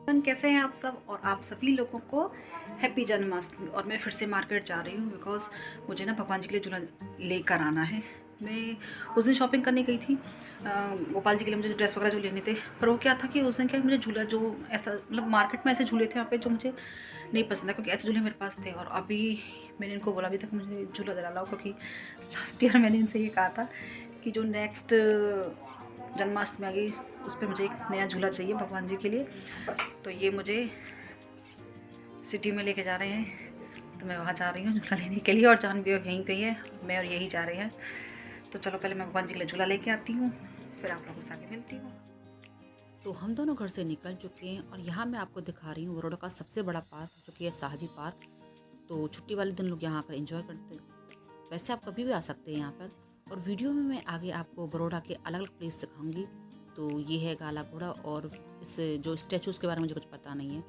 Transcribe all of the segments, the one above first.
कैसे हैं आप सब और आप सभी लोगों को हैप्पी जन्माष्टमी। और मैं फिर से मार्केट जा रही हूँ बिकॉज मुझे ना भगवान जी के लिए झूला लेकर आना है। मैं उस दिन शॉपिंग करने गई थी गोपाल जी के लिए, मुझे ड्रेस वगैरह जो लेने थे। पर वो क्या था कि उस दिन क्या मुझे झूला जो ऐसा मतलब मार्केट में ऐसे झूले थे वहाँ पे जो मुझे नहीं पसंद है, क्योंकि ऐसे झूले मेरे पास थे। और अभी मैंने इनको बोला भी था कि मुझे झूला दिलाओ, क्योंकि लास्ट ईयर मैंने इनसे ये कहा था कि जो नेक्स्ट जन्माष्टमी आ गई उस पर मुझे एक नया झूला चाहिए भगवान जी के लिए। तो ये मुझे सिटी में लेके जा रहे हैं, तो मैं वहाँ जा रही हूँ झूला लेने के लिए। और जान भी अब यहीं पे ही है, मैं और यही जा रहे हैं। तो चलो पहले मैं भगवान जी के लिए झूला लेके आती हूँ, फिर आप लोगों से आगे मिलती हूँ। तो हम दोनों घर से निकल चुके हैं और यहाँ मैं आपको दिखा रही हूँ बड़ौदा का सबसे बड़ा पार्क, जो कि है शाहजी पार्क। तो छुट्टी वाले दिन लोग यहाँ आकर एंजॉय करते हैं। वैसे आप कभी भी आ सकते हैं यहाँ पर। और वीडियो में मैं आगे आपको बड़ौदा के अलग अलग प्लेस दिखाऊंगी। तो ये है काला घोड़ा, और इस जो स्टैचूज़ के बारे में मुझे कुछ पता नहीं है।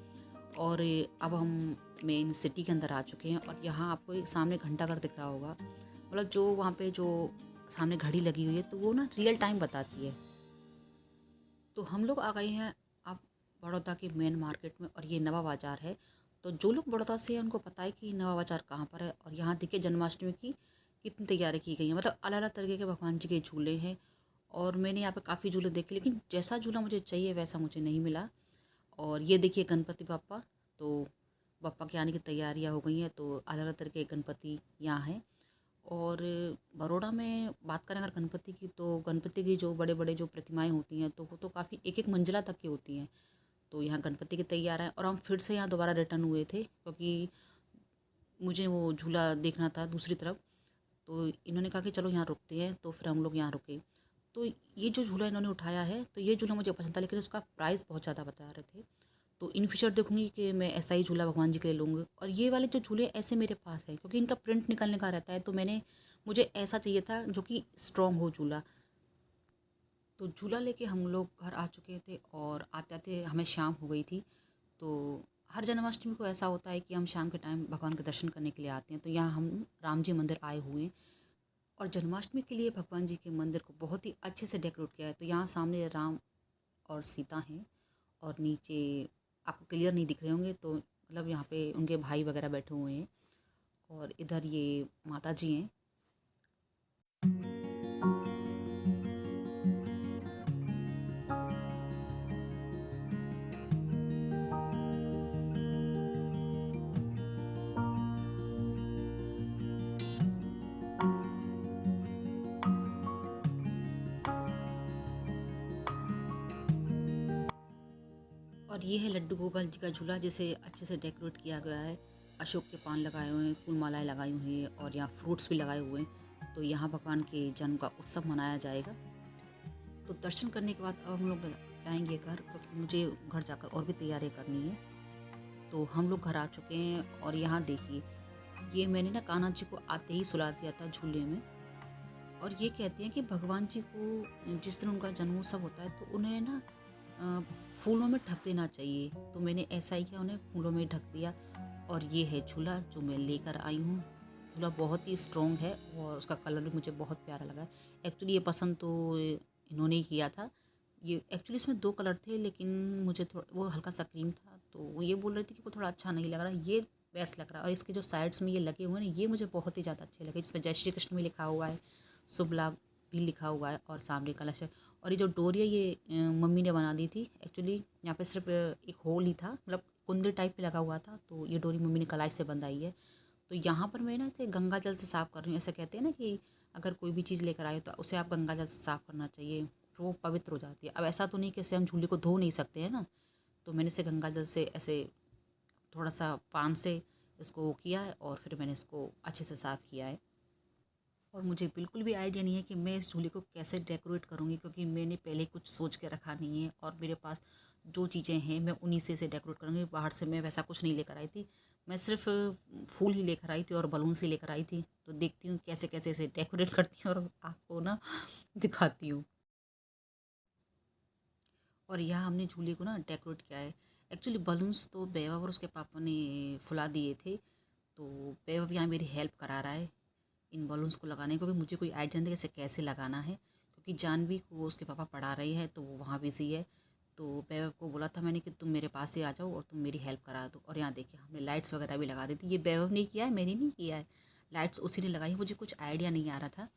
और अब हम मेन सिटी के अंदर आ चुके हैं और यहाँ आपको एक सामने घंटाघर दिख रहा होगा। मतलब जो वहाँ पे जो सामने घड़ी लगी हुई है तो वो ना रियल टाइम बताती है। तो हम लोग आ गए हैं अब बड़ौदा के मेन मार्केट में, और ये नवा बाज़ार है। तो जो लोग बड़ौदा से हैं उनको पता है कि नवा बाज़ार कहाँ पर है। और यहाँ देखिए जन्माष्टमी की कितनी तैयारी की गई है, मतलब अलग अलग तरीके के भगवान जी के झूले हैं। और मैंने यहाँ पे काफ़ी झूले देखे, लेकिन जैसा झूला मुझे चाहिए वैसा मुझे नहीं मिला। और ये देखिए गणपति बापा। तो बापा के आने की तैयारियां हो गई हैं, तो अलग अलग तरह के गणपति यहाँ हैं। और बड़ौदा में बात करें अगर गणपति की, तो गणपति की जो बड़े बड़े जो प्रतिमाएं होती हैं तो वो तो काफ़ी एक एक मंजिला तक की होती हैं। तो यहाँ गणपति की तैयार है, और हम फिर से यहाँ दोबारा रिटर्न हुए थे क्योंकि मुझे वो झूला देखना था दूसरी तरफ। तो इन्होंने कहा कि चलो यहाँ रुकते हैं, तो फिर हम लोग यहाँ रुके। तो ये जो झूला इन्होंने उठाया है तो ये झूला मुझे पसंद था, लेकिन उसका प्राइस बहुत ज़्यादा बता रहे थे। तो इन फ्यूचर देखूंगी कि मैं ऐसा ही झूला भगवान जी के लिए लूँगी। और ये वाले जो झूले ऐसे मेरे पास है क्योंकि इनका प्रिंट निकलने का रहता है, तो मुझे ऐसा चाहिए था जो कि स्ट्रॉन्ग हो झूला। तो झूला लेके हम लोग घर आ चुके थे और आते आते हमें शाम हो गई थी। तो हर जन्माष्टमी को ऐसा होता है कि हम शाम के टाइम भगवान के दर्शन करने के लिए आते हैं। तो यहाँ हम राम जी मंदिर आए हुए हैं, और जन्माष्टमी के लिए भगवान जी के मंदिर को बहुत ही अच्छे से डेकोरेट किया है। तो यहाँ सामने राम और सीता हैं, और नीचे आपको क्लियर नहीं दिख रहे होंगे तो मतलब यहाँ पे उनके भाई वगैरह बैठे हुए हैं, और इधर ये माता जी हैं। और ये है लड्डू गोपाल जी का झूला, जिसे अच्छे से डेकोरेट किया गया है। अशोक के पान लगाए हुए हैं, फूल मालाएँ लगाई हुई हैं, और यहाँ फ्रूट्स भी लगाए हुए हैं। तो यहाँ भगवान के जन्म का उत्सव मनाया जाएगा। तो दर्शन करने के बाद अब हम लोग जाएंगे घर, क्योंकि मुझे घर जाकर और भी तैयारी करनी है। तो हम लोग घर आ चुके हैं, और यहाँ देखिए ये मैंने ना कान्हा जी को आते ही सुला दिया था झूले में। और ये कहते हैं कि भगवान जी को जिस दिन उनका जन्मोत्सव होता है तो उन्हें ना अ, फूलों में ढक देना चाहिए। तो मैंने ऐसा ही किया, उन्हें फूलों में ढक दिया। और ये है झूला जो मैं लेकर आई हूँ। झूला बहुत ही स्ट्रॉन्ग है और उसका कलर भी मुझे बहुत प्यारा लगा। एक्चुअली ये पसंद तो इन्होंने ही किया था। ये एक्चुअली इसमें दो कलर थे, लेकिन मुझे थोड़ा वो हल्का सा क्रीम था, तो वो ये बोल रही थी कि वो थोड़ा अच्छा नहीं लग रहा, ये बेस्ट लग रहा है। और इसके जो साइड्स में ये लगे हुए हैं ना, ये मुझे बहुत ही ज़्यादा अच्छे लगे। इसमें जय श्री कृष्ण भी लिखा हुआ है, शुभ लाभ भी लिखा हुआ है, और सामने कलश है। और ये जो डोरी है ये मम्मी ने बना दी थी। एक्चुअली यहाँ पे सिर्फ एक होल ही था, मतलब कुंदे टाइप पे लगा हुआ था। तो ये डोरी मम्मी ने कलाई से बंधाई है। तो यहाँ पर मैं ना इसे गंगा जल से साफ़ कर रही हूँ। ऐसा कहते हैं ना कि अगर कोई भी चीज़ लेकर आए तो उसे आप गंगा जल से साफ़ करना चाहिए, फिर वो पवित्र हो जाती है। अब ऐसा तो नहीं कि ऐसे हम झूले को धो नहीं सकते हैं ना। तो मैंने इसे गंगा जल से ऐसे थोड़ा सा पान से इसको वो किया है, और फिर मैंने इसको अच्छे से साफ़ किया है। और मुझे बिल्कुल भी आइडिया नहीं है कि मैं इस झूले को कैसे डेकोरेट करूँगी, क्योंकि मैंने पहले कुछ सोच के रखा नहीं है। और मेरे पास जो चीज़ें हैं मैं उन्हीं से इसे डेकोरेट करूँगी। बाहर से मैं वैसा कुछ नहीं लेकर आई थी। मैं सिर्फ फूल ही लेकर आई थी और बलून्स ही लेकर आई थी। तो देखती हूँ कैसे कैसे इसे डेकोरेट करती हूँ और आपको ना दिखाती हूँ। और यहाँ हमने झूले को ना डेकोरेट किया है। एक्चुअली बलून्स तो बेवा और उसके पापा ने फुला दिए थे। तो बेवा भी यहाँ मेरी हेल्प करा रहा है इन बलून्स को लगाने को, क्योंकि मुझे कोई आइडिया नहीं था कि इसे कैसे लगाना है, क्योंकि जानवी को उसके पापा पढ़ा रहे हैं तो वो वहाँ बिज़ी है। तो वैभव को बोला था मैंने कि तुम मेरे पास ही आ जाओ और तुम मेरी हेल्प करा दो। और यहाँ देखिए हमने लाइट्स वगैरह भी लगा दी थी। ये वैभव ने किया है, मैंने नहीं किया है। लाइट्स उसी ने लगाई, मुझे कुछ आइडिया नहीं आ रहा था।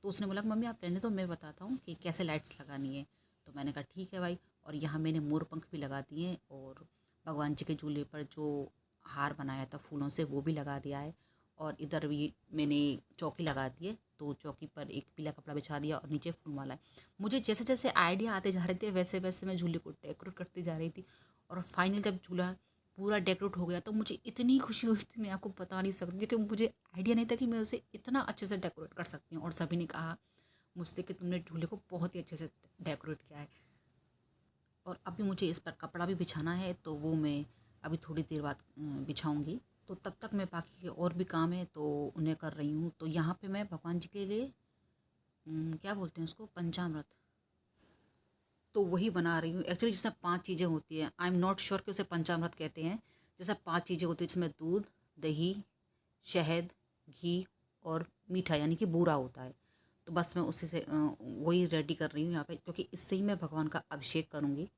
तो उसने बोला मम्मी आप रहने दो, मैं बताता हूँ कि कैसे लाइट्स लगानी है। तो मैंने कहा ठीक है भाई। और यहाँ मैंने मोर पंख भी लगा दिए हैं और भगवान जी के झूले पर जो हार बनाया था फूलों से वो भी लगा दिया है। और इधर भी मैंने चौकी लगा दी है, तो चौकी पर एक पीला कपड़ा बिछा दिया और नीचे फूल माला है। मुझे जैसे जैसे आइडिया आते जा रहे थे वैसे वैसे मैं झूले को डेकोरेट करती जा रही थी। और फाइनल जब झूला पूरा डेकोरेट हो गया तो मुझे इतनी खुशी हुई थी, मैं आपको बता नहीं सकती, कि मुझे आइडिया नहीं था कि मैं उसे इतना अच्छे से डेकोरेट कर सकती हूँ। और सभी ने कहा मुझसे कि तुमने झूले को बहुत ही अच्छे से डेकोरेट किया है। और अभी मुझे इस पर कपड़ा भी बिछाना है, तो वो मैं अभी थोड़ी देर बाद बिछाऊंगी। तो तब तक मैं बाकी के और भी काम है तो उन्हें कर रही हूँ। तो यहाँ पे मैं भगवान जी के लिए क्या बोलते हैं उसको, पंचामृत, तो वही बना रही हूँ। एक्चुअली जिसमें 5 चीज़ें होती हैं, आई एम नॉट श्योर कि उसे पंचामृत कहते हैं। जैसे 5 चीज़ें होती हैं जिसमें दूध, दही, शहद, घी और मीठा यानी कि बूरा होता है। तो बस मैं उसी से वही रेडी कर रही हूँ यहाँ पे, क्योंकि इससे ही मैं भगवान का अभिषेक करूँगी।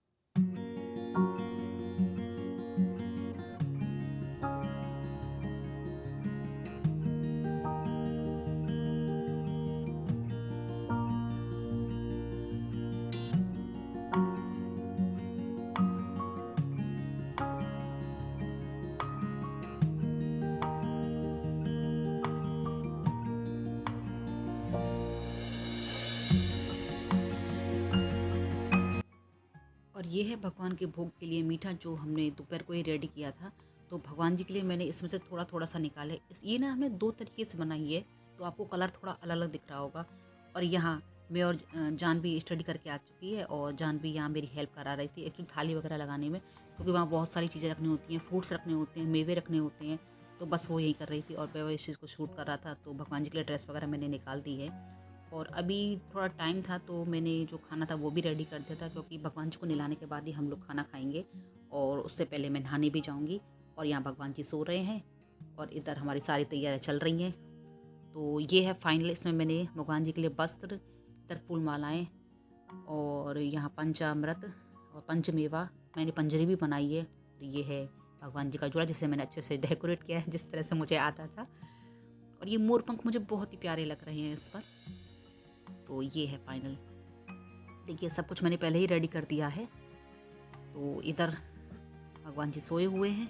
और ये है भगवान के भोग के लिए मीठा जो हमने दोपहर को ही रेडी किया था। तो भगवान जी के लिए मैंने इसमें से थोड़ा थोड़ा सा निकाला है। ये ना हमने 2 तरीके से बनाई है, तो आपको कलर थोड़ा अलग अलग दिख रहा होगा। और यहाँ मैं और जान भी स्टडी करके आ चुकी है और जान भी यहाँ मेरी हेल्प करा रही थी एक्चुअली थाली वगैरह लगाने में, क्योंकि वहाँ बहुत सारी चीज़ें रखनी होती हैं, फ्रूट्स रखने होते हैं, मेवे रखने होते हैं। तो बस वो यही कर रही थी और मैं इस चीज़ को शूट कर रहा था। तो भगवान जी के लिए ड्रेस वगैरह मैंने निकाल दी है। और अभी थोड़ा टाइम था तो मैंने जो खाना था वो भी रेडी कर दिया था, क्योंकि भगवान जी को नहलाने के बाद ही हम लोग खाना खाएंगे और उससे पहले मैं नहाने भी जाऊंगी। और यहाँ भगवान जी सो रहे हैं और इधर हमारी सारी तैयारियाँ चल रही हैं। तो ये है फाइनल, इसमें मैंने भगवान जी के लिए वस्त्र, इधर फूल मालाएँ और यहाँ पंचामृत और पंचमेवा, मैंने पंजरी भी बनाई है। और ये है भगवान जी का जोड़ा जिसे मैंने अच्छे से डेकोरेट किया है जिस तरह से मुझे आता था। और ये मोर पंख मुझे बहुत ही प्यारे लग रहे हैं इस पर। तो ये है फाइनल। देखिए सब कुछ मैंने पहले ही रेडी कर दिया है। तो इधर भगवान जी सोए हुए हैं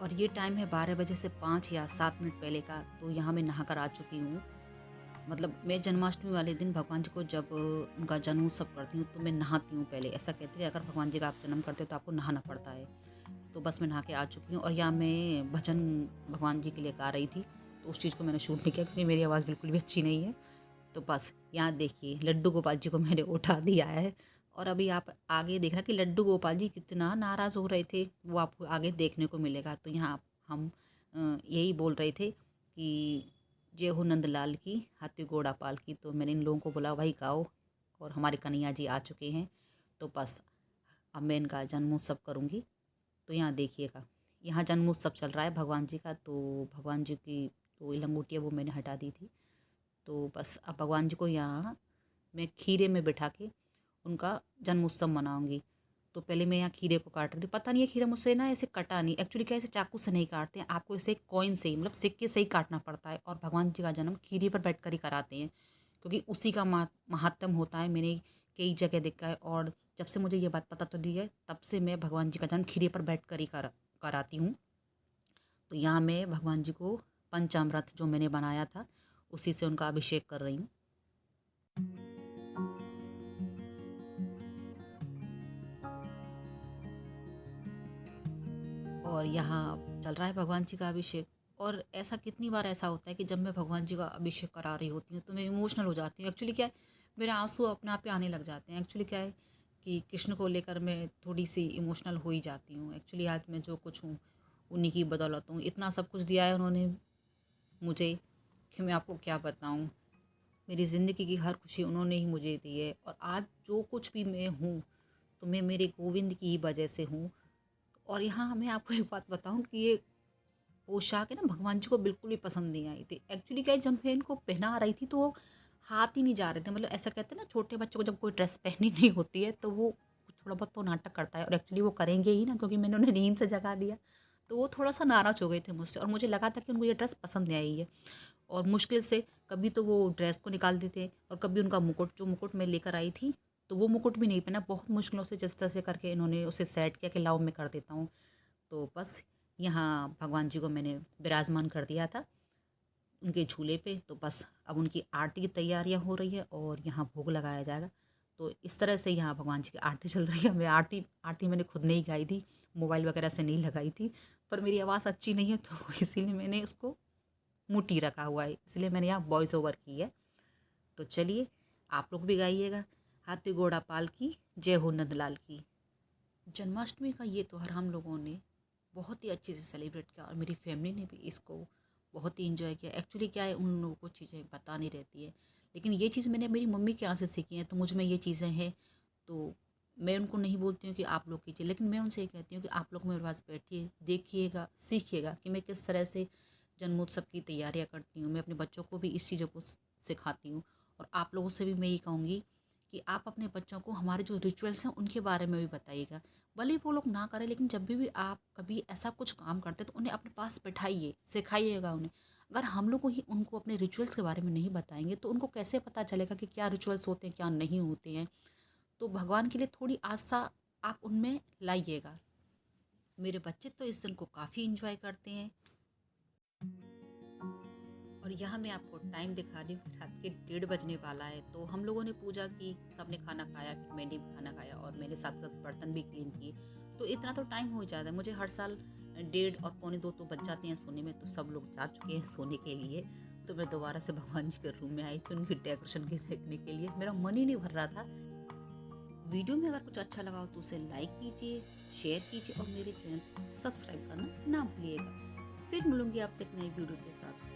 और ये टाइम है 12 बजे से 5 या 7 मिनट पहले का। तो यहाँ मैं नहा कर आ चुकी हूँ। मतलब मैं जन्माष्टमी वाले दिन भगवान जी को जब उनका जन्म उत्सव करती हूँ तो मैं नहाती हूँ पहले। ऐसा कहते हैं अगर भगवान जी का आप जन्म करते हो तो आपको नहाना पड़ता है। तो बस मैं नहा के आ चुकी हूँ और यहाँ मैं भजन भगवान जी के लिए गा रही थी। तो उस चीज़ को मैंने शूट नहीं किया क्योंकि मेरी आवाज़ बिल्कुल भी अच्छी नहीं है। तो बस यहाँ देखिए लड्डू गोपाल जी को मैंने उठा दिया है। और अभी आप आगे देखना कि लड्डू गोपाल जी कितना नाराज़ हो रहे थे, वो आपको आगे देखने को मिलेगा। तो यहाँ हम यही बोल रहे थे कि जय हो नंदलाल की, हाथी घोड़ा पाल की। तो मैंने इन लोगों को बोला भाई गाओ, और हमारे कन्हैया जी आ चुके हैं। तो बस अब मैं इनका जन्मोत्सव करूँगी। तो यहाँ देखिएगा, यहाँ जन्मोत्सव चल रहा है भगवान जी का। तो भगवान जी की जो लंगोटी है वो मैंने हटा दी थी। तो बस अब भगवान जी को यहाँ मैं खीरे में बिठा के उनका जन्मोत्सव मनाऊंगी। तो पहले मैं यहाँ खीरे को काट रही थी, पता नहीं है खीरा मुझसे ना ऐसे कटा नहीं। एक्चुअली क्या, ऐसे चाकू से नहीं काटते हैं, आपको इसे कॉइन से ही मतलब सिक्के से ही काटना पड़ता है। और भगवान जी का जन्म खीरे पर बैठ कर ही कराते हैं, क्योंकि उसी का महात्म होता है। मैंने कई जगह देखा है और जब से मुझे ये बात पता चली है तब से मैं भगवान जी का जन्म खीरे पर बैठ कर ही कराती हूँ। तो यहाँ मैं भगवान जी को पंचामृत जो मैंने बनाया था उसी से उनका अभिषेक कर रही हूँ। और यहाँ चल रहा है भगवान जी का अभिषेक। और ऐसा कितनी बार ऐसा होता है कि जब मैं भगवान जी का अभिषेक करा रही होती हूँ तो मैं इमोशनल हो जाती हूँ। एक्चुअली क्या है, मेरे आंसू अपने आप ही आने लग जाते हैं। एक्चुअली क्या है कि कृष्ण को लेकर मैं थोड़ी सी इमोशनल हो ही जाती हूँ। एक्चुअली आज मैं जो कुछ हूँ उन्हीं की बदौलत हूँ। इतना सब कुछ दिया है उन्होंने मुझे कि मैं आपको क्या बताऊँ। मेरी ज़िंदगी की हर खुशी उन्होंने ही मुझे दी है। और आज जो कुछ भी मैं हूँ तो मैं मेरे गोविंद की ही वजह से हूँ। और यहाँ मैं आपको एक बात बताऊँ कि ये पोशाक है ना भगवान जी को बिल्कुल भी पसंद नहीं आई थी। एक्चुअली क्या है, जब मैं इनको पहना रही थी तो हाथ ही नहीं जा रहे थे। मतलब ऐसा कहते हैं ना, छोटे बच्चों को जब कोई ड्रेस पहनी नहीं होती है तो वो थोड़ा बहुत तो नाटक करता है, और एक्चुअली वो करेंगे ही ना, क्योंकि मैंने उन्हें नींद से जगा दिया। तो वो थोड़ा-सा नाराज़ हो गए थे मुझसे, और मुझे लगा था कि उनको ये ड्रेस पसंद नहीं आई है। और मुश्किल से कभी तो वो ड्रेस को निकाल देते, और कभी उनका मुकुट, जो मुकुट मैं लेकर आई थी, तो वो मुकुट भी नहीं पहना। बहुत मुश्किलों से जिस तरह से करके इन्होंने उसे सेट किया कि लाओ मैं कर देता हूँ। तो बस यहाँ भगवान जी को मैंने विराजमान कर दिया था उनके झूले पे। तो बस अब उनकी आरती की तैयारियां हो रही है और यहाँ भोग लगाया जाएगा। तो इस तरह से यहाँ भगवान जी की आरती चल रही है। मैं आरती आरती मैंने खुद नहीं गाई थी, मोबाइल वगैरह से नहीं लगाई थी, पर मेरी आवाज़ अच्छी नहीं है तो इसीलिए मैंने उसको मुटी रखा हुआ है, इसलिए मैंने यहाँ वॉइस ओवर की है। तो चलिए, आप लोग भी गाइएगा, हाथी घोड़ा पाल की, जय हो नंदलाल की। जन्माष्टमी का ये त्यौहार हम लोगों ने बहुत ही अच्छे से सेलिब्रेट किया, और मेरी फैमिली ने भी इसको बहुत ही इंजॉय किया। एक्चुअली क्या है, उन लोगों को चीज़ें पता नहीं रहती है, लेकिन ये चीज़ मैंने मेरी मम्मी के यहाँ से सीखी है, तो मुझ में ये चीज़ें हैं। तो मैं उनको नहीं बोलती हूँ कि आप लोग कीजिए, लेकिन मैं उनसे ये कहती हूँ कि आप लोग मेरे पास बैठिए, देखिएगा, सीखिएगा कि मैं किस तरह से जन्मोत्सव की तैयारियाँ करती हूँ। मैं अपने बच्चों को भी इस चीज़ों को सिखाती हूँ, और आप लोगों से भी मैं ये कहूँगी कि आप अपने बच्चों को हमारे जो रिचुअल्स हैं उनके बारे में भी बताइएगा। भले ही वो लोग ना करें, लेकिन जब भी आप कभी ऐसा कुछ काम करते हैं तो उन्हें अपने पास बैठाइए, सिखाइएगा उन्हें। अगर हम लोग ही उनको अपने रिचुअल्स के बारे में नहीं बताएंगे तो उनको कैसे पता चलेगा कि क्या रिचुअल्स होते हैं, क्या नहीं होते हैं। तो भगवान के लिए थोड़ी आस्था आप उनमें लाइएगा। मेरे बच्चे तो इस दिन को काफ़ी इंजॉय करते हैं। और यहाँ मैं आपको टाइम दिखा रही हूँ कि रात के 1:30 बजने वाला है। तो हम लोगों ने पूजा की, सबने खाना खाया, फिर मैंने भी खाना खाया, और मेरे साथ साथ बर्तन भी क्लीन किए। तो इतना तो टाइम हो जाता है मुझे हर साल। 1:30 और पौने 2 तो बज जाते हैं सोने में। तो सब लोग जा चुके हैं सोने के लिए। तो मैं दोबारा से भगवान जी के रूम में आई थी उनकी डेकोरेशन के देखने के लिए। मेरा मन ही नहीं भर रहा था। वीडियो में अगर कुछ अच्छा लगा हो तो उसे लाइक कीजिए, शेयर कीजिए, और मेरे चैनल सब्सक्राइब करना ना भूलिएगा। फिर मिलूंगी आपसे एक नई वीडियो के साथ।